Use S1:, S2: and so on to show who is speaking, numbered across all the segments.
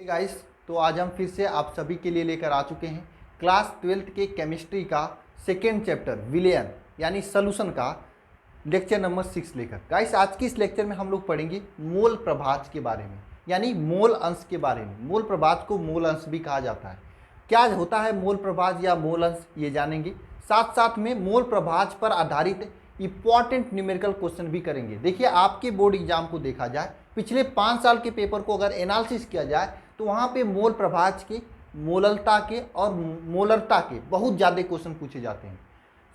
S1: Guys, तो आज हम फिर से आप सभी के लिए लेकर आ चुके हैं क्लास 12th के केमिस्ट्री का सेकेंड चैप्टर विलयन यानी सॉल्यूशन का लेक्चर नंबर 6 लेकर। गाइस, आज के इस लेक्चर में हम लोग पढ़ेंगे मोल प्रभाज के बारे में, यानी मोल अंश के बारे में। मोल प्रभाज को मोल अंश भी कहा जाता है। क्या होता है मोल प्रभाज या मोल अंश, ये जानेंगे। साथ साथ में मोल प्रभाज पर आधारित इंपॉर्टेंट न्यूमेरिकल क्वेश्चन भी करेंगे। देखिए, आपके बोर्ड एग्जाम को देखा जाए, पिछले 5 साल के पेपर को अगर एनालिसिस किया जाए तो वहाँ पे मोल प्रभाज के, मोललता के और मोलरता के बहुत ज़्यादा क्वेश्चन पूछे जाते हैं।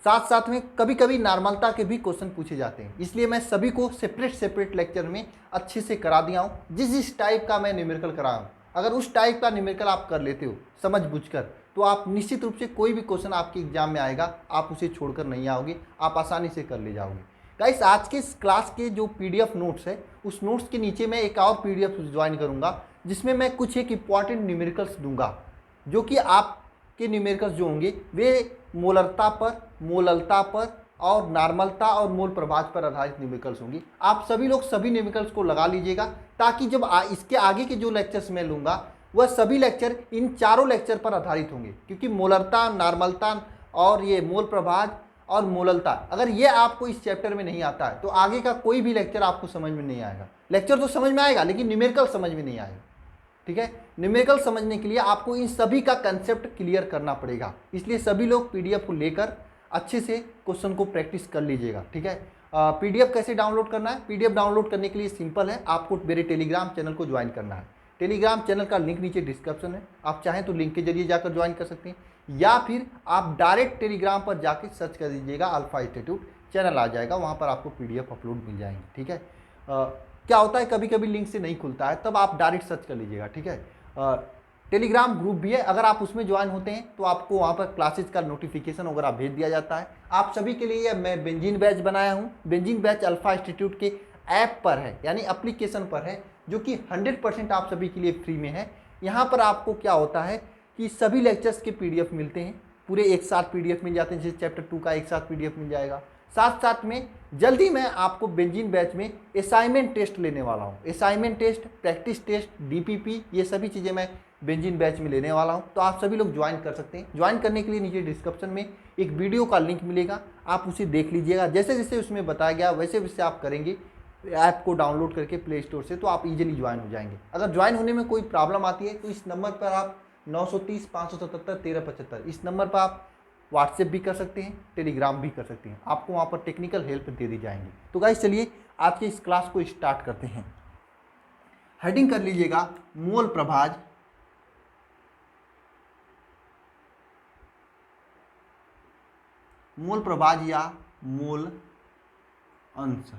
S1: साथ साथ में कभी कभी नॉर्मलता के भी क्वेश्चन पूछे जाते हैं। इसलिए मैं सभी को सेपरेट लेक्चर में अच्छे से करा दिया हूँ। जिस टाइप का मैं न्यूमेरिकल करा हूँ, अगर उस टाइप का न्यूमेरिकल आप कर लेते हो समझ बूझकर, तो आप निश्चित रूप से कोई भी क्वेश्चन आपके एग्जाम में आएगा, आप उसे छोड़कर नहीं आओगे, आप आसानी से कर ले जाओगे। गाइस, आज के इस क्लास के जो पीडीएफ नोट्स है, उस नोट्स के नीचे मैं एक और पीडीएफ ज्वाइन करूँगा, जिसमें मैं कुछ एक इंपॉर्टेंट न्यूमेरिकल्स दूंगा, जो कि आपके न्यूमेरिकल्स जो होंगे वे मोलरता पर, मोललता पर और नॉर्मलता और मोल प्रभाज पर आधारित न्यूमेरिकल्स होंगी। आप सभी लोग सभी न्यूमेरिकल्स को लगा लीजिएगा, ताकि जब इसके आगे के जो लेक्चर्स मैं लूँगा वह सभी लेक्चर इन चारों लेक्चर पर आधारित होंगे। क्योंकि मोलरता, नॉर्मलता और ये मोल प्रभाज और मोललता, अगर ये आपको इस चैप्टर में नहीं आता है तो आगे का कोई भी लेक्चर आपको समझ में नहीं आएगा। लेक्चर तो समझ में आएगा लेकिन न्यूमेरिकल समझ में नहीं आएगा। ठीक है, न्यूमेरिकल समझने के लिए आपको इन सभी का कंसेप्ट क्लियर करना पड़ेगा। इसलिए सभी लोग पीडीएफ को लेकर अच्छे से क्वेश्चन को प्रैक्टिस कर लीजिएगा। ठीक है, पीडीएफ कैसे डाउनलोड करना है? पीडीएफ डाउनलोड करने के लिए सिंपल है, आपको मेरे टेलीग्राम चैनल को ज्वाइन करना है। टेलीग्राम चैनल का लिंक नीचे डिस्क्रिप्शन है, आप चाहें तो लिंक के जरिए जाकर ज्वाइन कर सकते हैं, या फिर आप डायरेक्ट टेलीग्राम पर जाकर सर्च कर दीजिएगा अल्फा इंस्टीट्यूट, चैनल आ जाएगा, वहाँ पर आपको पीडीएफ अपलोड मिल जाएंगे। ठीक है, क्या होता है कभी कभी लिंक से नहीं खुलता है, तब आप डायरेक्ट सर्च कर लीजिएगा। ठीक है, टेलीग्राम ग्रुप भी है, अगर आप उसमें ज्वाइन होते हैं तो आपको वहाँ पर क्लासेस का नोटिफिकेशन वगैरह भेज दिया जाता है। आप सभी के लिए मैं बेंजीन बैच बनाया हूँ। बेंजीन बैच अल्फा इंस्टीट्यूट के ऐप पर है, यानी एप्लीकेशन पर है, जो कि 100% आप सभी के लिए फ्री में है। यहाँ पर आपको क्या होता है कि सभी लेक्चर्स के पीडीएफ मिलते हैं, पूरे एक साथ पीडीएफ मिल जाते हैं, जैसे चैप्टर 2 का एक साथ पीडीएफ मिल जाएगा। साथ साथ में जल्दी मैं आपको बेंजीन बैच में असाइनमेंट टेस्ट लेने वाला हूँ। Assignment test, practice test, DPP, ये सभी चीज़ें मैं बेंजीन बैच में लेने वाला हूँ। तो आप सभी लोग ज्वाइन कर सकते हैं। ज्वाइन करने के लिए नीचे डिस्क्रिप्शन में एक वीडियो का लिंक मिलेगा, आप उसे देख लीजिएगा। जैसे जैसे उसमें बताया गया वैसे वैसे आप करेंगे ऐप को डाउनलोड करके प्ले स्टोर से, तो आप इजीली ज्वाइन हो जाएंगे। अगर ज्वाइन होने में कोई प्रॉब्लम आती है तो इस नंबर पर आप 930 577 1375 इस नंबर पर आप व्हाट्सएप भी कर सकते हैं, टेलीग्राम भी कर सकते हैं, आपको वहाँ पर टेक्निकल हेल्प दे दी जाएंगी। तो गाइस, चलिए आज के इस क्लास को स्टार्ट करते हैं। हेडिंग कर लीजिएगा मोल प्रभाज, मोल प्रभाज या मोल अंश,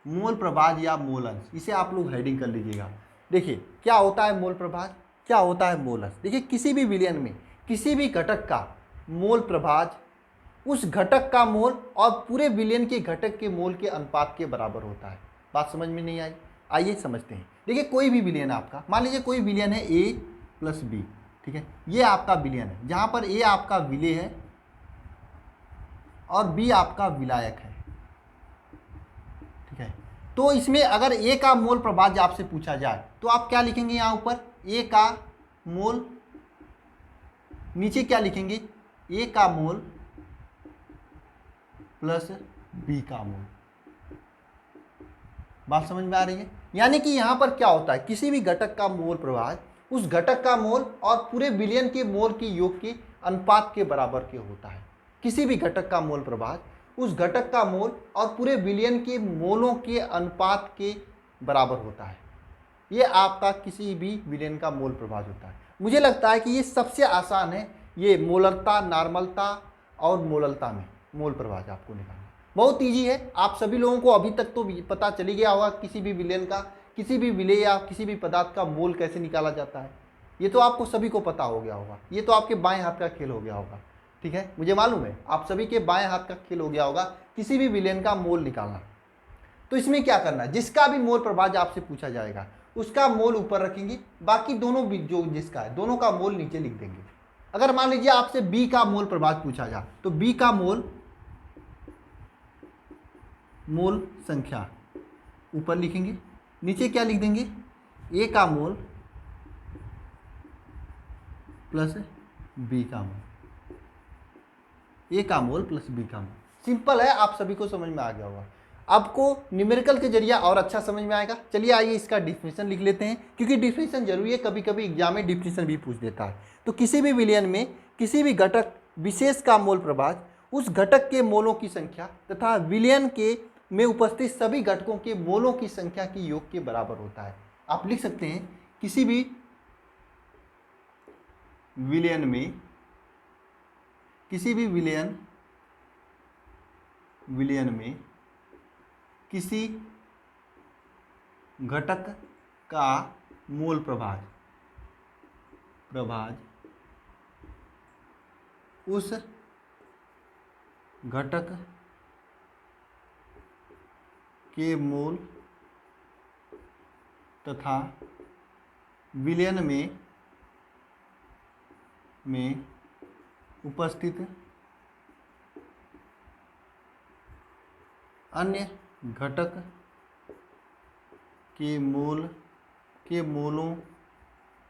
S1: मोल प्रभाज या मोल अंश, इसे आप लोग हेडिंग कर लीजिएगा। देखिए, क्या होता है मोल प्रभाज, क्या होता है मोल अंश। देखिए, किसी भी विलयन में किसी भी घटक का मोल प्रभाज उस घटक का मोल और पूरे विलयन के घटक के मोल के अनुपात के बराबर होता है। बात समझ में नहीं आई? आइए समझते हैं। देखिए, कोई भी विलयन आपका, मान लीजिए कोई विलयन है A + B। ठीक है, ये आपका विलयन है, जहाँ पर A आपका विलेय है और B आपका विलायक है। ठीक है, तो इसमें अगर A का मोल प्रभाज आपसे पूछा जाए तो आप क्या लिखेंगे? यहाँ ऊपर A का मोल, नीचे क्या लिखेंगे? A का मोल प्लस B का मोल। बात समझ में आ रही है? यानी कि यहाँ पर क्या होता है, किसी भी घटक का मोल प्रभाज उस घटक का मोल और पूरे विलयन के मोल के योग के अनुपात के बराबर के होता है। किसी भी घटक का मोल प्रभाज उस घटक का मोल और पूरे विलयन के मोलों के अनुपात के बराबर होता है। ये आपका किसी भी विलयन का मोल प्रभाज होता है। मुझे लगता है कि ये सबसे आसान है, ये मोलरता, नॉर्मलता और मोललता में मोल प्रभाज आपको निकालना बहुत ईजी है। आप सभी लोगों को अभी तक तो पता चली गया होगा किसी भी विलयन का, किसी भी विलेय या किसी भी पदार्थ का मोल कैसे निकाला जाता है। ये तो आपको सभी को पता हो गया होगा, ये तो आपके बाएं हाथ का खेल हो गया होगा। ठीक है, मुझे मालूम है आप सभी के बाएं हाथ का खेल हो गया होगा किसी भी विलयन का मोल निकालना। तो इसमें क्या करना है, जिसका भी मोल प्रभाज आपसे पूछा जाएगा उसका मोल ऊपर रखेंगे, बाकी दोनों भी जो जिसका है दोनों का मोल नीचे लिख देंगे। अगर मान लीजिए आपसे B का मोल प्रभाज पूछा जाए तो B का मोल संख्या ऊपर लिखेंगे, नीचे क्या लिख देंगे? A का मोल प्लस बी का मोल, ए का मोल प्लस बी का मोल। सिंपल है, आप सभी को समझ में आ गया होगा। आपको न्यूमेरिकल के जरिए और अच्छा समझ में आएगा। चलिए आइए इसका डिफिनेशन लिख लेते हैं, क्योंकि डिफिनेशन जरूरी है, कभी कभी एग्जाम में डिफिनेशन भी पूछ देता है। तो किसी भी विलयन में किसी भी घटक विशेष का मोल प्रभाज उस घटक के मोलों की संख्या तथा विलयन के में उपस्थित सभी घटकों के मोलों की संख्या की योग के बराबर होता है। आप लिख सकते हैं किसी भी विलयन में किसी भी विलयन में किसी घटक का मोल प्रभाज उस घटक के मोल तथा विलयन में उपस्थित अन्य घटक के मोलों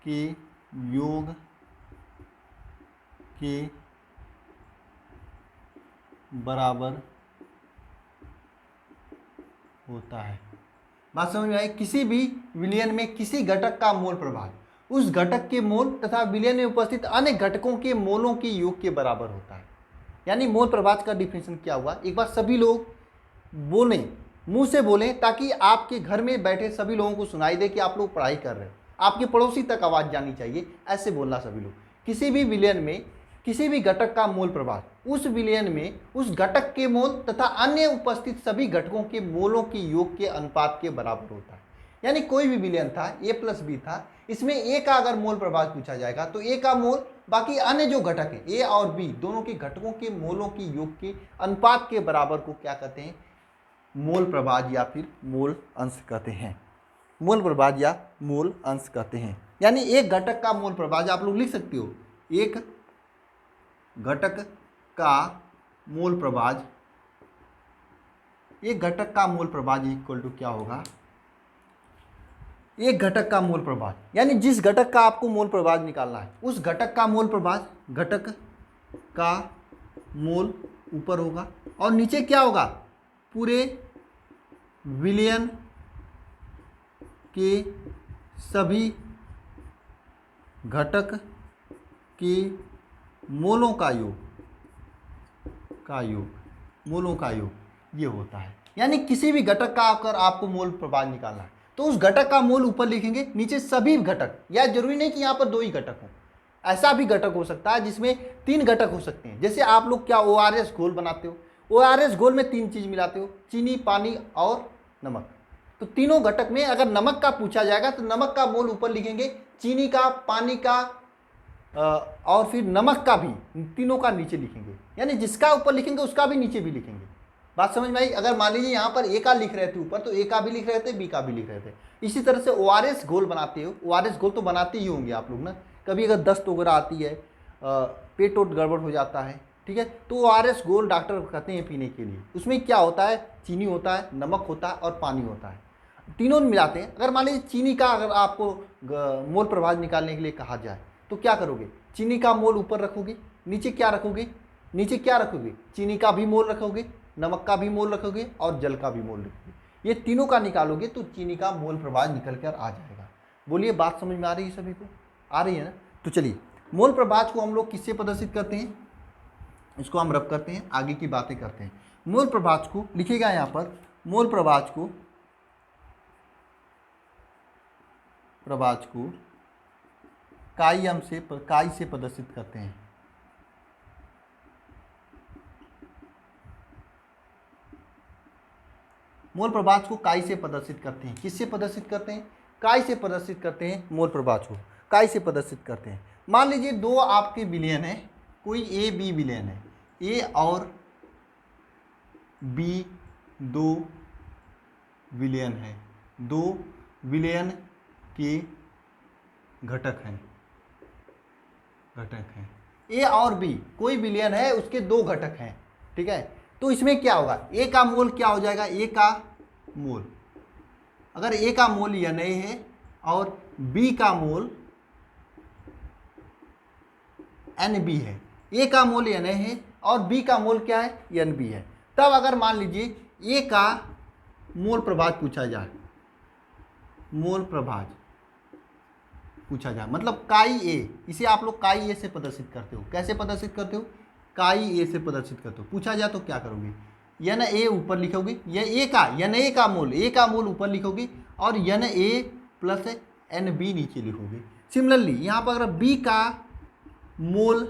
S1: के योग के बराबर होता है। बात समझ में आई? किसी भी विलयन में किसी घटक का मोल प्रभाव उस घटक के मोल तथा विलयन में उपस्थित अन्य घटकों के मोलों के योग के बराबर होता है। यानी मोल प्रभाव का डिफिनेशन क्या हुआ, एक बार सभी लोग बोलें, मुंह से बोलें, ताकि आपके घर में बैठे सभी लोगों को सुनाई दे कि आप लोग पढ़ाई कर रहे हैं, आपके पड़ोसी तक आवाज़ जानी चाहिए। ऐसे बोलना सभी लोग। किसी भी विलयन में किसी भी घटक का मोल प्रभाव उस विलयन में उस घटक के मोल तथा अन्य उपस्थित सभी घटकों के मोलों के योग के अनुपात के बराबर होता है। यानी कोई भी विलयन था, ए प्लस बी था, इसमें ए का अगर मोल प्रभाव पूछा जाएगा तो ए का मोल बाकी अन्य जो घटक है ए और बी दोनों के घटकों के मोलों की योग के अनुपात के बराबर को क्या कहते हैं? मोल प्रभाज या फिर मोल अंश कहते हैं। मोल प्रभाज या मोल अंश कहते हैं। यानी एक घटक का मोल प्रभाज आप लोग लिख सकते हो, एक घटक का मोल प्रभाज, एक घटक का मोल प्रभाज इक्वल टू क्या होगा? एक घटक का मोल प्रभाज, यानी जिस घटक का आपको मोल प्रभाज निकालना है उस घटक का मोल प्रभाज, घटक का मोल ऊपर होगा और नीचे क्या होगा? पूरे विलयन के सभी घटक के मोलों का योग मोलों का योग ये होता है। यानी किसी भी घटक का अगर आपको मोल प्रभाव निकालना है तो उस घटक का मोल ऊपर लिखेंगे, नीचे सभी घटक, या जरूरी नहीं कि यहाँ पर दो ही घटक हो, ऐसा भी घटक हो सकता है जिसमें तीन घटक हो सकते हैं। जैसे आप लोग क्या ORS घोल बनाते हो, ORS घोल में तीन चीज मिलाते हो, चीनी, पानी और नमक। तो तीनों घटक में अगर नमक का पूछा जाएगा तो नमक का मोल ऊपर लिखेंगे, चीनी का, पानी का और फिर नमक का भी, तीनों का नीचे लिखेंगे। यानी जिसका ऊपर लिखेंगे उसका भी नीचे भी लिखेंगे। बात समझ में आई? अगर मान लीजिए यहाँ पर ए का लिख रहे थे ऊपर, तो ए का भी लिख रहे थे, बी का भी लिख रहे थे। इसी तरह से ORS घोल बनाते हो, ORS घोल तो बनाते ही होंगे आप लोग ना, कभी अगर दस्त वगैरह आती है, पेट वोट गड़बड़ हो जाता है, ठीक है, तो ORS घोल डॉक्टर कहते हैं पीने के लिए। उसमें क्या होता है? चीनी होता है, नमक होता है और पानी होता है, तीनों मिलाते हैं। अगर मान लीजिए चीनी का अगर आपको मोल प्रभाव निकालने के लिए कहा जाए तो क्या करोगे? चीनी का मोल ऊपर रखोगे, नीचे क्या रखोगे? चीनी का भी मोल रखोगे, नमक का भी मोल रखोगे और जल का भी मोल रखोगे। ये तीनों का निकालोगे तो चीनी का मोल प्रभाव निकल कर आ जाएगा। बोलिए, बात समझ में आ रही है सभी को? आ रही है ना? तो चलिए, मोल प्रभाव को हम लोग किससे प्रदर्शित करते हैं, इसको हम रब करते हैं, आगे की बातें करते हैं। मोल प्रभाव को लिखिएगा यहाँ पर, मोल प्रभाव को काई से प्रदर्शित करते हैं। मोल प्रभाव को काई से प्रदर्शित करते हैं। किससे प्रदर्शित करते हैं? काई से प्रदर्शित करते हैं। मोल प्रभाव को काई से प्रदर्शित करते हैं। मान लीजिए दो आपके विलयन है, कोई ए बी विलयन है, ए और बी दो विलयन है, दो विलयन के घटक हैं। ए और बी कोई विलयन है, उसके दो घटक हैं, ठीक है। तो इसमें क्या होगा? ए का मोल क्या हो जाएगा? ए का मोल, अगर ए का मोल यह नहीं है और बी का मोल NB है। A का मोल Na है और B का मोल क्या है, NB है। तब अगर मान लीजिए A का मोल प्रभाज पूछा जाए, मोल प्रभाज पूछा जाए, मतलब काई ए, इसे आप लोग काई ए से प्रदर्शित करते हो। कैसे प्रदर्शित करते हो, काई ए से प्रदर्शित करते हो। पूछा जाए तो क्या करोगे, Na ऊपर लिखोगे, ये Na का मोल ऊपर लिखोगे और Na प्लस NB नीचे लिखोगे। सिमिलरली यहाँ पर अगर B का मोल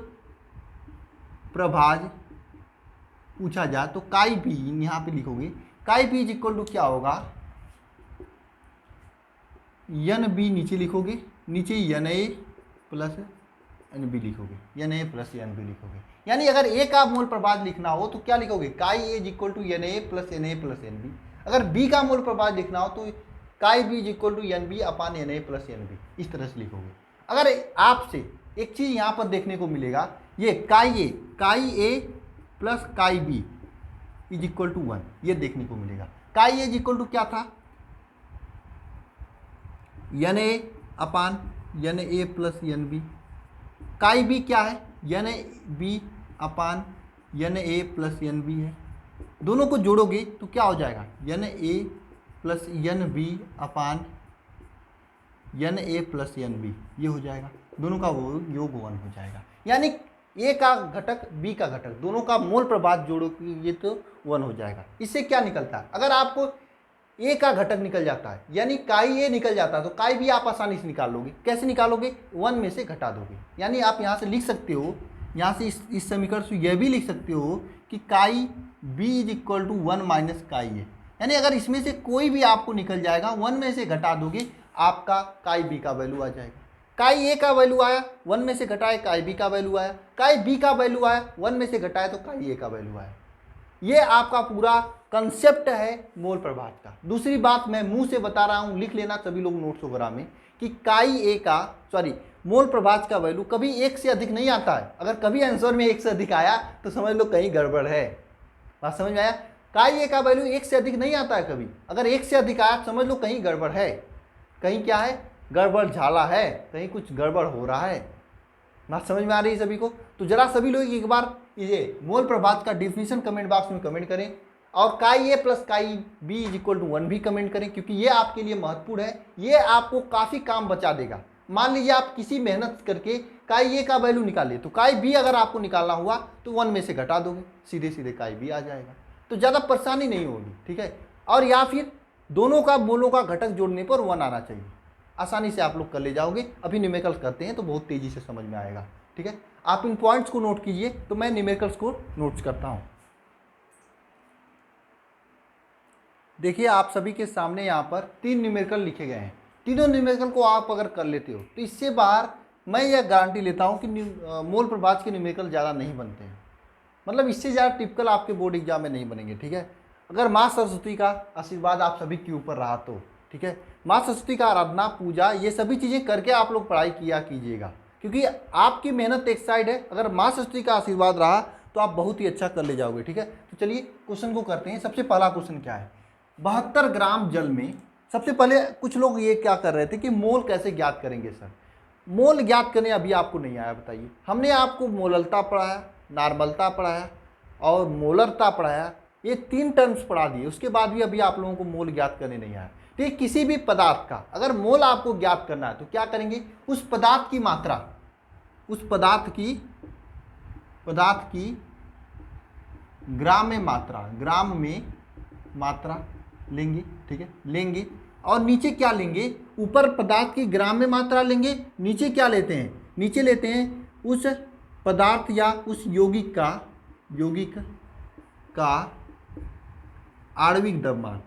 S1: प्रभाज पूछा जाए तो काई बी यहाँ पे लिखोगे, काई बी इज इक्वल टू क्या होगा, NB नीचे लिखोगे, नीचे Na प्लस NB लिखोगे, Na प्लस NB लिखोगे। यानी अगर A का मोल प्रभाज लिखना हो तो क्या लिखोगे, chi A is equal to Na plus NB। अगर B का मोल प्रभाज लिखना हो तो chi B is equal to NB upon Na plus NB, इस तरह से लिखोगे। अगर आपसे एक चीज़ यहाँ पर देखने को मिलेगा, ये chi A plus chi B is equal to 1, ये देखने को मिलेगा। काई ए इज इक्वल टू क्या था, Na अपान Na प्लस NB। काई बी क्या है, NB upon Na plus NB है। दोनों को जोड़ोगे तो क्या हो जाएगा, Na plus NB upon Na plus NB, ये हो जाएगा। दोनों का योग 1 हो जाएगा। यानी A का घटक B का घटक दोनों का मोल प्रभाज जोड़ोगे तो 1 हो जाएगा। इससे क्या निकलता है, अगर आपको A का घटक निकल जाता है यानी काई A निकल जाता है तो काई B आप आसानी से निकाल लोगे। कैसे निकालोगे, 1 में से घटा दोगे। यानी आप यहाँ से लिख सकते हो, यहाँ से इस समीकरण से यह भी लिख सकते हो कि chi B is equal to 1 minus chi A। यानी अगर इसमें से कोई भी आपको निकल जाएगा, 1 में से घटा दोगे, आपका काई B का वैल्यू आ जाएगा। काई A का वैल्यू आया, 1 में से घटाए काई B का वैल्यू आया, काई B का वैल्यू आया, 1 में से घटाए तो काई A का वैल्यू आया। ये आपका पूरा कंसेप्ट है मोल प्रभाज का। दूसरी बात मैं मुंह से बता रहा हूँ, लिख लेना सभी लोग नोट्स वगैरह में, कि मोल प्रभाज का वैल्यू कभी 1 से अधिक नहीं आता है। अगर कभी आंसर में 1 से अधिक आया तो समझ लो कहीं गड़बड़ है। बात समझ में आया, काई ए का वैल्यू 1 से अधिक नहीं आता है कभी। अगर 1 से अधिक आया समझ लो कहीं गड़बड़ है, कहीं क्या है, गड़बड़ झाला है, कहीं कुछ गड़बड़ हो रहा है। बात समझ में आ रही है सभी को। तो जरा सभी लोग एक बार ये मोल प्रभाज का डिफिनीशन कमेंट बॉक्स में कमेंट करें और chi A plus chi B is equal to 1 भी कमेंट करें, क्योंकि ये आपके लिए महत्वपूर्ण है। ये आपको काफ़ी काम बचा देगा। मान लीजिए आप किसी मेहनत करके काई ए का वैल्यू निकाले तो काई बी अगर आपको निकालना हुआ तो 1 में से घटा दोगे, सीधे सीधे काई बी आ जाएगा, तो ज़्यादा परेशानी नहीं होगी। ठीक है, और या फिर दोनों का मोलों का घटक जोड़ने पर 1 आना चाहिए, आसानी से आप लोग कर ले जाओगे। अभी न्यूमेरिकल्स करते हैं तो बहुत तेज़ी से समझ में आएगा। ठीक है, आप इन पॉइंट्स को नोट कीजिए, तो मैं न्यूमेरिकल्स को नोट्स करता हूँ। देखिए आप सभी के सामने यहाँ पर 3 न्यूमेरिकल लिखे गए हैं। तीनों न्यूमेरिकल को आप अगर कर लेते हो तो इससे बाहर मैं यह गारंटी लेता हूँ कि मोल प्रभाज के न्यूमेरिकल ज़्यादा नहीं बनते हैं। मतलब इससे ज़्यादा टिपिकल आपके बोर्ड एग्जाम में नहीं बनेंगे। ठीक है, अगर माँ सरस्वती का आशीर्वाद आप सभी के ऊपर रहा तो। ठीक है, माँ सरस्वती का आराधना, पूजा, ये सभी चीज़ें करके आप लोग पढ़ाई किया कीजिएगा, क्योंकि आपकी मेहनत एक साइड है। अगर माँ सरस्वती का आशीर्वाद रहा तो आप बहुत ही अच्छा कर ले जाओगे। ठीक है, तो चलिए क्वेश्चन को करते हैं। सबसे पहला क्वेश्चन क्या है, 72 ग्राम जल में, सबसे पहले कुछ लोग ये क्या कर रहे थे कि मोल कैसे ज्ञात करेंगे सर। मोल ज्ञात करने अभी आपको नहीं आया, बताइए। हमने आपको मोललता पढ़ाया, नॉर्मलता पढ़ाया और मोलरता पढ़ाया, ये 3 टर्म्स पढ़ा दिए। उसके बाद भी अभी आप लोगों को मोल ज्ञात करने नहीं आया। ठीक, किसी भी पदार्थ का अगर मोल आपको ज्ञात करना है तो क्या करेंगे, उस पदार्थ की मात्रा, उस पदार्थ की ग्राम में मात्रा लेंगे। ठीक है, लेंगे और नीचे क्या लेंगे, ऊपर पदार्थ की ग्राम में मात्रा लेंगे, नीचे क्या लेते हैं, नीचे लेते हैं उस पदार्थ या उस यौगिक का आणविक द्रव्यमान,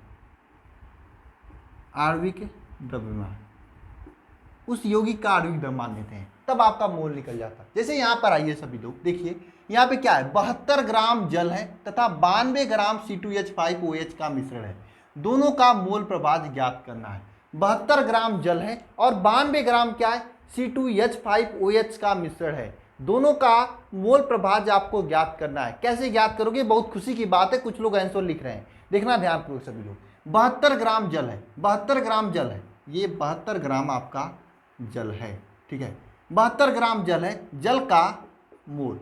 S1: उस यौगिक का आणविक द्रव्यमान लेते हैं, तब आपका मोल निकल जाता है। जैसे यहाँ पर आइए सभी लोग, देखिए यहाँ पे क्या है, 72 ग्राम जल है तथा 92 ग्राम C2H5OH का मिश्रण है। दोनों का मोल प्रभाज ज्ञात करना है। 72 ग्राम जल है और 92 ग्राम क्या है, C2H5OH का मिश्रण है। दोनों का मोल प्रभाज आपको ज्ञात करना है। कैसे ज्ञात करोगे, बहुत खुशी की बात है, कुछ लोग आंसर लिख रहे हैं, देखना ध्यानपूर्वक सभी लोग। 72 ग्राम जल है, 72 ग्राम जल है, ये 72 ग्राम आपका जल है। ठीक है, 72 ग्राम जल है, जल का मोल।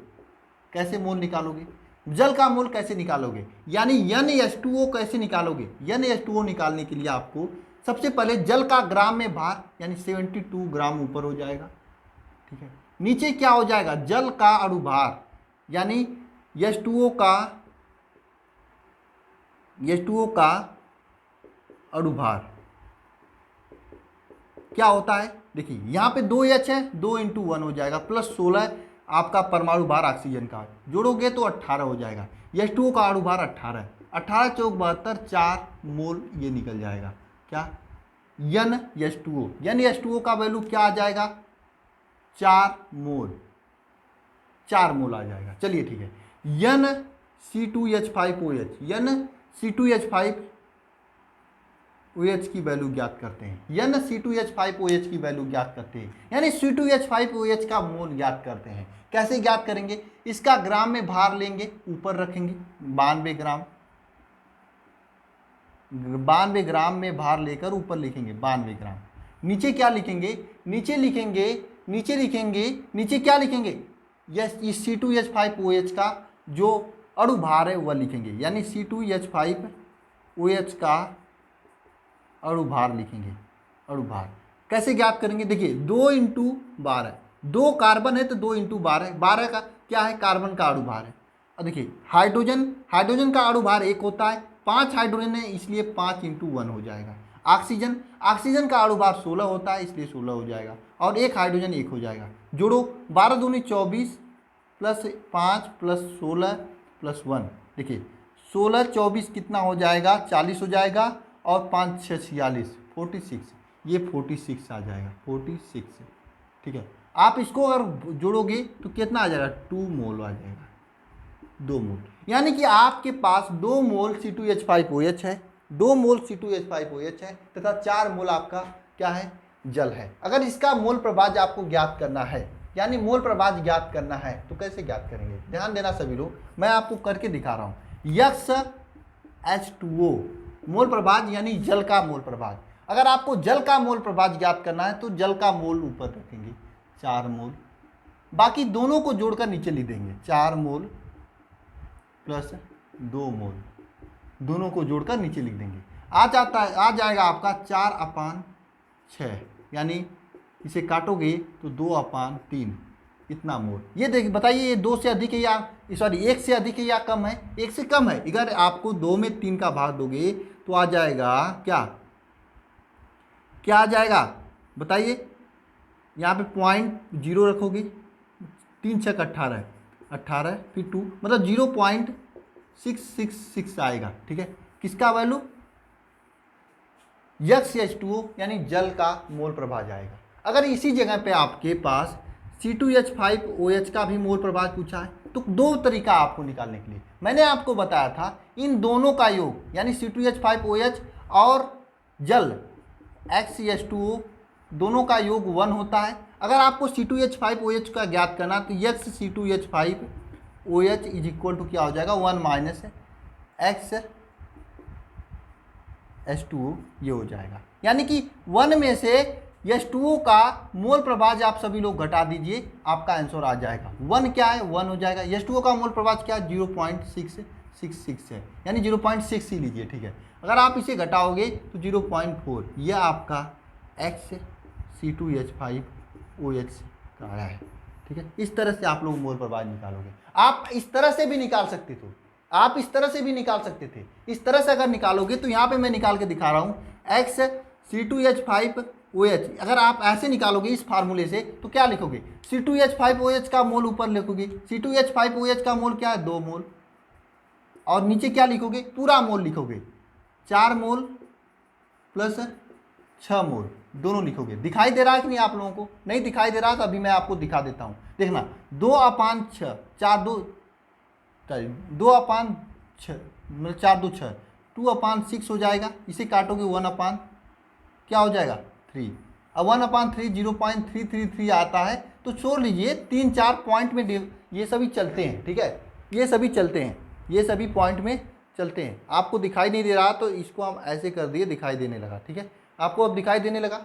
S1: कैसे मोल निकालोगे? जल का मोल कैसे निकालोगे, यानी NH2O कैसे निकालोगे? NH2O निकालने के लिए आपको सबसे पहले जल का ग्राम में भार यानी 72 ग्राम ऊपर हो जाएगा, ठीक है। नीचे क्या हो जाएगा? जल का अणुभार यानी H2O का अणुभार क्या होता है? देखिए यहाँ पे 2H है, 2 × 1 हो जाएगा, प्लस 16 आपका परमाणु भार ऑक्सीजन का, जोड़ोगे तो 18 हो जाएगा। H2O का अणुभार 18 है, 18 चौक 72, 4 मोल ये निकल जाएगा। क्या? NH2O, NH2O का वैल्यू क्या आ जाएगा? 4 मोल, 4 मोल आ जाएगा। चलिए ठीक है। NC2H5OH, NC2H5OH की वैल्यू ज्ञात करते हैं, NC2H5OH की वैल्यू ज्ञात करते हैं, यानी C2H5OH का मोल ज्ञात करते हैं। कैसे ज्ञात करेंगे? इसका ग्राम में भार लेंगे, ऊपर रखेंगे 92 ग्राम, 92 ग्राम में भार लेकर ऊपर लिखेंगे 92 ग्राम। नीचे क्या लिखेंगे? नीचे क्या लिखेंगे? यस, इस C2H5OH का जो अणुभार है वह लिखेंगे, यानी C2H5OH का अणुभार लिखेंगे। अणुभार कैसे ज्ञात करेंगे? देखिए 2 × 12, 2 कार्बन है तो 2 × 12, 12 का क्या है? कार्बन का अणुभार है। अब देखिए हाइड्रोजन का अणुभार 1 होता है, 5 हाइड्रोजन है इसलिए 5 × 1 हो जाएगा। ऑक्सीजन का अणुभार 16 होता है इसलिए 16 हो जाएगा, और 1 हाइड्रोजन 1 हो जाएगा। जोड़ो 12 दूनी 24 प्लस 5 प्लस 16 प्लस 1, देखिए 16 24 कितना हो जाएगा? 40 हो जाएगा, और 5 6 46, 46, ये 46 आ जाएगा, 46, ठीक है। आप इसको अगर जोड़ोगे तो कितना आ जाएगा? 2 मोल आ जाएगा, 2 मोल, यानी कि आपके पास 2 मोल C2H5OH है, 2 मोल C2H5OH है, तथा 4 मोल आपका क्या है? जल है। अगर इसका मोल प्रभाज आपको ज्ञात करना है, यानी मोल प्रभाज ज्ञात करना है, तो कैसे ज्ञात करेंगे? ध्यान देना सभी लोग, मैं आपको करके दिखा रहा हूँ। H2O मोल प्रभाज यानी जल का मोल प्रभाज। अगर आपको जल का मोल प्रभाज ज्ञात करना है तो जल का मोल ऊपर रखेंगे 4 मोल, बाकी दोनों को जोड़कर नीचे लिख देंगे 4 मोल प्लस 2 मोल, दोनों को जोड़कर नीचे लिख देंगे। आ जाएगा आपका 4/6, यानी इसे काटोगे तो 2/3 इतना मोल। ये देख बताइए, ये 2 से अधिक है या सॉरी 1 से अधिक है या कम है? 1 से कम है। अगर आपको 2 में 3 का भाग दोगे तो आ जाएगा क्या आ जाएगा बताइए? यहाँ पे 0.0 रखोगे, 3 6 18, 18 फिर 2 मतलब 0.666 आएगा, ठीक है। किसका वैल्यू? H2O यानी जल का मोल प्रभाज आएगा। अगर इसी जगह पे आपके पास C2H5OH का भी मोल प्रभाज पूछा है तो 2 तरीका आपको निकालने के लिए मैंने आपको बताया था, इन दोनों का योग यानी C2H5OH और जल XH2O दोनों का योग 1 होता है। अगर आपको C2H5OH का ज्ञात करना तो XC2H5OH इज इक्वल टू क्या हो जाएगा? 1 माइनस XH2O ये हो जाएगा, यानी कि 1 में से H2O का मोल प्रभाज आप सभी लोग घटा दीजिए, आपका आंसर आ जाएगा। 1 क्या है? 1 हो जाएगा। H2O का मोल प्रभाज क्या है? 0.666 है, यानी 0.6 ही लीजिए, ठीक है। अगर आप इसे घटाओगे तो 0.4, यह आपका XC2H5OH का आया है, ठीक है। इस तरह से आप लोग मोल प्रभाज निकालोगे। आप इस तरह से भी निकाल सकते थे, इस तरह से अगर निकालोगे तो यहाँ पे मैं निकाल के दिखा रहा हूँ XC2H5OH। अगर आप ऐसे निकालोगे इस फार्मूले से तो क्या लिखोगे? C2H5OH का मोल ऊपर लिखोगे, C2H5OH का मोल क्या है? 2 मोल, और नीचे क्या लिखोगे? पूरा मोल लिखोगे, 4 मोल प्लस 6 मोल दोनों लिखोगे। दिखाई दे रहा है कि नहीं आप लोगों को? नहीं दिखाई दे रहा तो अभी मैं आपको दिखा देता हूँ। देखना 2/6, 2/6 मतलब 4 2 6, 2/6 हो जाएगा। इसे काटोगे 1 क्या हो जाएगा? 3। अब 1/3 0.333 आता है, तो छोड़ लीजिए, 3 4 पॉइंट में ये सभी चलते हैं, ठीक है। ये सभी पॉइंट में चलते हैं। आपको दिखाई नहीं दे रहा तो इसको हम ऐसे कर दिए, दिखाई देने लगा, ठीक है। आपको अब दिखाई देने लगा।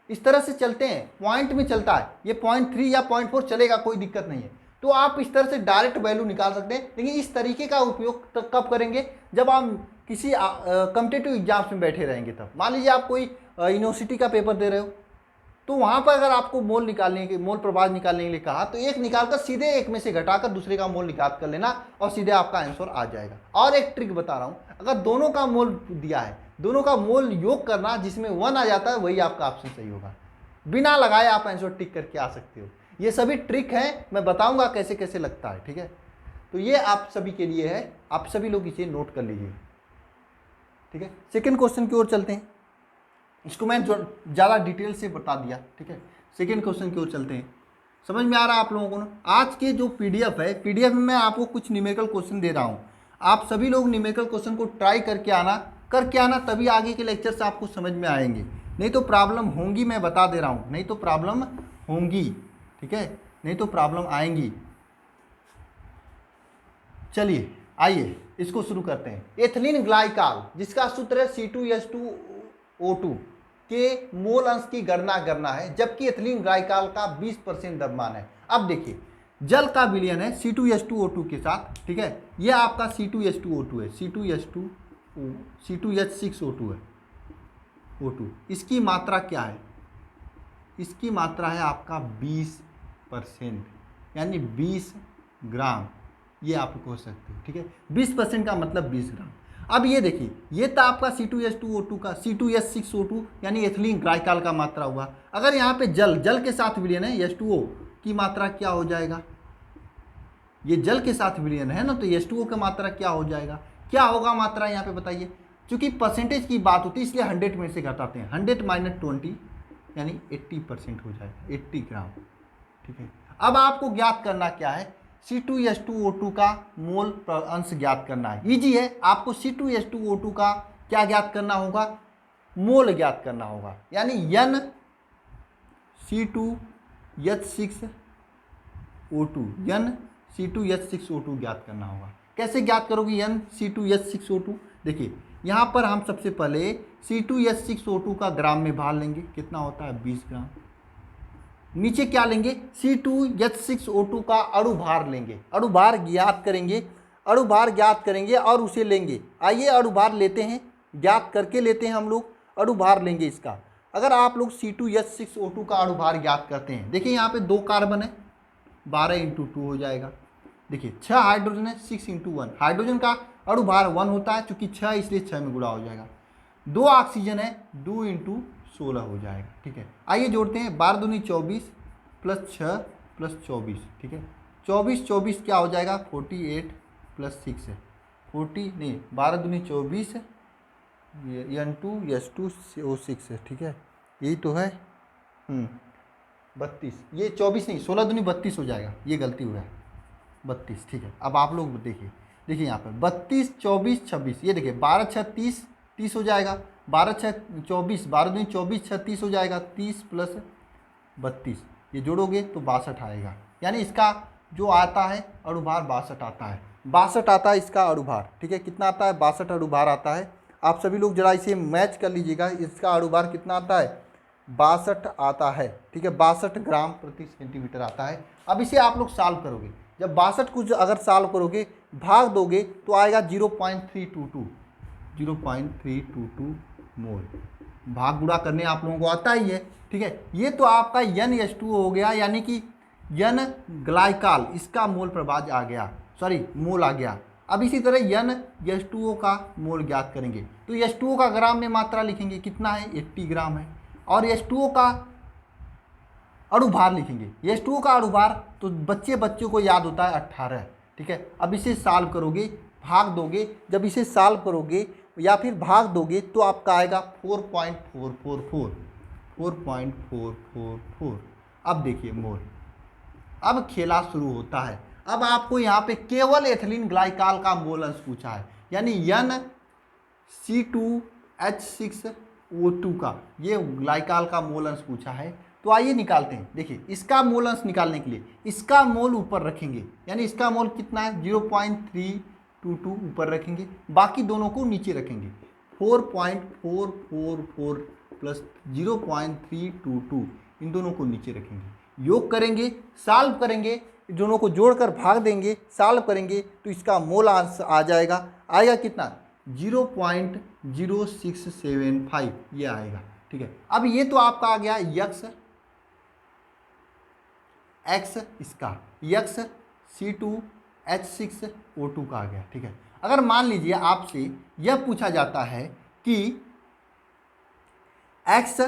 S1: इस तरह से चलते हैं, पॉइंट में चलता है। ये 0.3 या 0.4 चलेगा, कोई दिक्कत नहीं है। तो आप इस तरह से डायरेक्ट वैल्यू निकाल सकते हैं, लेकिन इस तरीके का उपयोग कब करेंगे, जब आप किसी कॉम्पिटिटिव एग्जाम्स में बैठे रहेंगे तब। मान लीजिए आप कोई यूनिवर्सिटी का पेपर दे रहे हो, तो वहाँ पर अगर आपको मोल निकालने के मोल प्रभाज निकालने के लिए कहा, तो एक निकालकर सीधे एक में से घटाकर दूसरे का मोल निकाल कर लेना और सीधे आपका आंसर आ जाएगा। और एक ट्रिक बता रहा हूँ, अगर दोनों का मोल दिया है, दोनों का मोल योग करना, जिसमें 1 आ जाता है वही आपका ऑप्शन सही होगा। बिना लगाए आप आंसर टिक करके आ सकते हो। ये सभी ट्रिक है, मैं बताऊंगा कैसे कैसे लगता है, ठीक है। तो ये आप सभी के लिए है, आप सभी लोग इसे नोट कर लीजिए, ठीक है। सेकंड क्वेश्चन की ओर चलते हैं, इसको मैं ज़्यादा डिटेल से बता दिया, ठीक है। सेकंड क्वेश्चन की ओर चलते हैं। समझ में आ रहा है आप लोगों को ना? आज के जो पीडीएफ है, पीडीएफ में मैं आपको कुछ न्यूमेरिकल क्वेश्चन दे रहा हूँ, आप सभी लोग न्यूमेरिकल क्वेश्चन को ट्राई करके आना, तभी आगे के लेक्चर से आपको समझ में आएंगे। नहीं तो प्रॉब्लम होंगी, मैं बता दे रहा हूँ, नहीं तो प्रॉब्लम होंगी, ठीक है, नहीं तो प्रॉब्लम आएंगी। चलिए आइए इसको शुरू करते हैं। एथिलीन ग्लाइकॉल, जिसका सूत्र है C2H2O2 के मोल अंश की गणना करना है, जबकि एथिलीन ग्लाइकॉल का 20% द्रव्यमान है। अब देखिए, जल का विलयन है C2H2O2 के साथ, ठीक है। यह आपका C2H2O2 है, C2H6O2 है, O2। इसकी मात्रा क्या है? इसकी मात्रा है आपका 20%, यानी 20 ग्राम। ये आप हो सकते हो, ठीक है। 20% का मतलब 20 ग्राम। अब ये देखिए, ये तो आपका C2H2O2 का C2H6O2 यानी एथिलीन ग्लाइकॉल का मात्रा हुआ। अगर यहाँ पे जल के साथ विलयन है, H2O की मात्रा क्या हो जाएगा? ये जल के साथ विलयन है ना, तो H2O का मात्रा क्या हो जाएगा? क्या होगा मात्रा यहाँ पे बताइए? क्योंकि परसेंटेज की बात होती है इसलिए 100 में से घटाते हैं। 100 - 20 यानी 80% हो जाएगा, 80 ग्राम, ठीक है। अब आपको ज्ञात करना क्या है? C2H2O2 का मोल अंश ज्ञात करना है। इजी है, आपको C2H2O2 का क्या ज्ञात करना होगा? मोल ज्ञात करना होगा, यानी N C2H6O2, N C2H6O2 ज्ञात करना होगा। कैसे ज्ञात करोगे N C2H6O2? देखिए, यहाँ पर हम सबसे पहले C2H6O2 का ग्राम में भार लेंगे, कितना होता है? 20 ग्राम। नीचे क्या लेंगे? C2H6O2 का अणुभार लेंगे, अणुभार ज्ञात करेंगे, अणुभार ज्ञात करेंगे और उसे लेंगे। आइए अणुभार लेते हैं, ज्ञात करके लेते हैं हम लोग, अणुभार लेंगे इसका। अगर आप लोग C2H6O2 का अणुभार ज्ञात करते हैं, देखिए यहाँ पे 2 कार्बन है, 12 × 2 हो जाएगा। देखिए 6 हाइड्रोजन है, 6 × 1। हाइड्रोजन का अणुभार 1 होता है, चूंकि 6 इसलिए 6 में गुणा हो जाएगा। 2 ऑक्सीजन है, 2 × 16 हो जाएगा, ठीक है। आइए जोड़ते हैं, 12 दूनी 24 + 6 + 24, ठीक है। 24 क्या हो जाएगा? 48 + 6 है, 40 नहीं, 12 दूनी 24 N2H2O6 है, ठीक है। यही तो है, 32। ये 24 नहीं, 16 दूनी 32 हो जाएगा, ये गलती हुआ है, 32, ठीक है। अब आप लोग देखिए यहाँ पर 32, 24, 26, ये देखिए 12 × 6 = 30, 30 हो जाएगा। 12 × 6 = 24, 12 दूनी 24, 6 30 हो जाएगा, 30 + 32, ये जोड़ोगे तो 62 आएगा। यानी इसका जो आता है अणुभार 62 आता है, 62 आता है इसका अणुभार, ठीक है। कितना आता है? 62 अणुभार आता है। आप सभी लोग जरा इसे मैच कर लीजिएगा, इसका अणुभार कितना आता है? 62 आता है, ठीक है। 62 ग्राम प्रति सेंटीमीटर आता है। अब इसे आप लोग सॉल्व करोगे, जब 62 को अगर सॉल्व करोगे, भाग दोगे तो आएगा 0.322, 0.322 मोल। भाग गुणा करने आप लोगों को आता ही है, ठीक है। ये तो आपका NH2O हो गया, यानी कि N ग्लाइकॉल, इसका मोल प्रभाज आ गया, सॉरी मोल आ गया। अब इसी तरह NH2O का मोल ज्ञात करेंगे, तो H2O का ग्राम में मात्रा लिखेंगे, कितना है? 80 ग्राम है। और H2O का अणुभार लिखेंगे, H2O का अणुभार तो बच्चों को याद होता है 18, ठीक है। अब इसे सॉल्व करोगे, भाग दोगे, जब इसे सॉल्व करोगे या फिर भाग दोगे तो आपका आएगा 4.444, 4.444। अब देखिए मोल, अब खेला शुरू होता है। अब आपको यहाँ पे केवल एथिलीन ग्लाइकॉल का मोल अंश पूछा है, यानी N C2H6O2 का ये ग्लाइकॉल का मोल अंश पूछा है। तो आइए निकालते हैं। देखिए इसका मोल अंश निकालने के लिए इसका मोल ऊपर रखेंगे, यानी इसका मोल कितना है? 0.322 ऊपर रखेंगे, बाकी दोनों को नीचे रखेंगे। 4.444 प्लस 0.322 इन दोनों को नीचे रखेंगे, योग करेंगे, सॉल्व करेंगे दोनों को जोड़कर भाग देंगे, सॉल्व करेंगे तो इसका मोल आंसर आ जाएगा। आएगा कितना? 0.0675 ये आएगा। ठीक है, अब ये तो आपका आ गया एक्स इसका एक्स C2H6O2 का आ गया। ठीक है, अगर मान लीजिए आपसे यह पूछा जाता है कि एक्स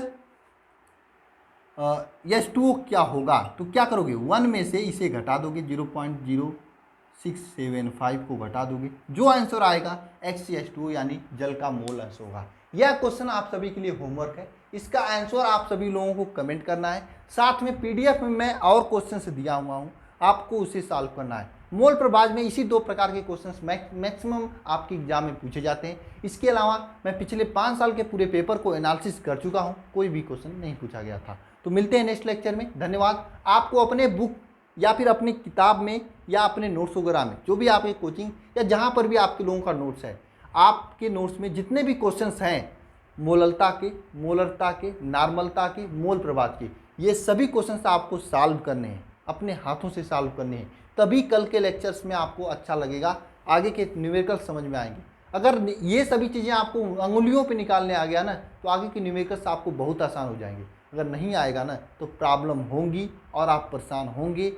S1: H2O क्या होगा, तो क्या करोगे? 1 में से इसे घटा दोगे, 0.0675 को घटा दोगे, जो आंसर आएगा XCH2O यानी जल का मोल अंश होगा। यह क्वेश्चन आप सभी के लिए होमवर्क है, इसका आंसर आप सभी लोगों को कमेंट करना है। साथ में PDF में मैं और क्वेश्चंस दिया हुआ हूँ, आपको उसे सॉल्व करना है। मोल प्रभाज में इसी 2 प्रकार के क्वेश्चंस मैक्सिमम आपके एग्जाम में पूछे जाते हैं। इसके अलावा मैं पिछले 5 साल के पूरे पेपर को एनालिसिस कर चुका हूँ, कोई भी क्वेश्चन नहीं पूछा गया था। तो मिलते हैं नेक्स्ट लेक्चर में। धन्यवाद। आपको अपने बुक या फिर अपनी किताब में या अपने नोट्स वगैरह में, जो भी आपके कोचिंग या जहाँ पर भी आपके लोगों का नोट्स है, आपके नोट्स में जितने भी क्वेश्चंस हैं मोललता के, मोलरता के, नॉर्मलता के, मोल प्रभाज के, ये सभी क्वेश्चंस आपको सॉल्व करने हैं, अपने हाथों से सॉल्व करने हैं। तभी कल के लेक्चर्स में आपको अच्छा लगेगा, आगे के न्यूमेरिकल समझ में आएंगे। अगर ये सभी चीज़ें आपको अंगुलियों पे निकालने आ गया ना, तो आगे के न्यूमेरिकल्स आपको बहुत आसान हो जाएंगे। अगर नहीं आएगा ना, तो प्रॉब्लम होंगी और आप परेशान होंगे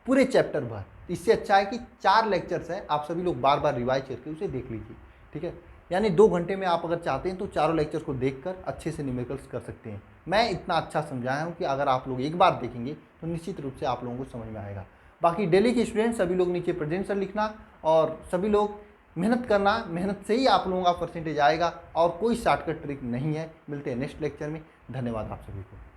S1: पूरे चैप्टर भर। इससे अच्छा है कि 4 लेक्चर्स हैं, आप सभी लोग बार बार रिवाइज करके उसे देख लीजिए। ठीक है, यानी 2 घंटे में आप अगर चाहते हैं तो चारों लेक्चर को देखकर अच्छे से न्यूमेरिकल्स कर सकते हैं। मैं इतना अच्छा समझाया हूँ कि अगर आप लोग एक बार देखेंगे तो निश्चित रूप से आप लोगों को समझ में आएगा। बाकी डेली के स्टूडेंट सभी लोग नीचे प्रेजेंट सर लिखना और सभी लोग मेहनत करना, मेहनत से ही आप लोगों का परसेंटेज आएगा और कोई शॉर्टकट ट्रिक नहीं है। मिलते हैं नेक्स्ट लेक्चर में। धन्यवाद आप सभी को।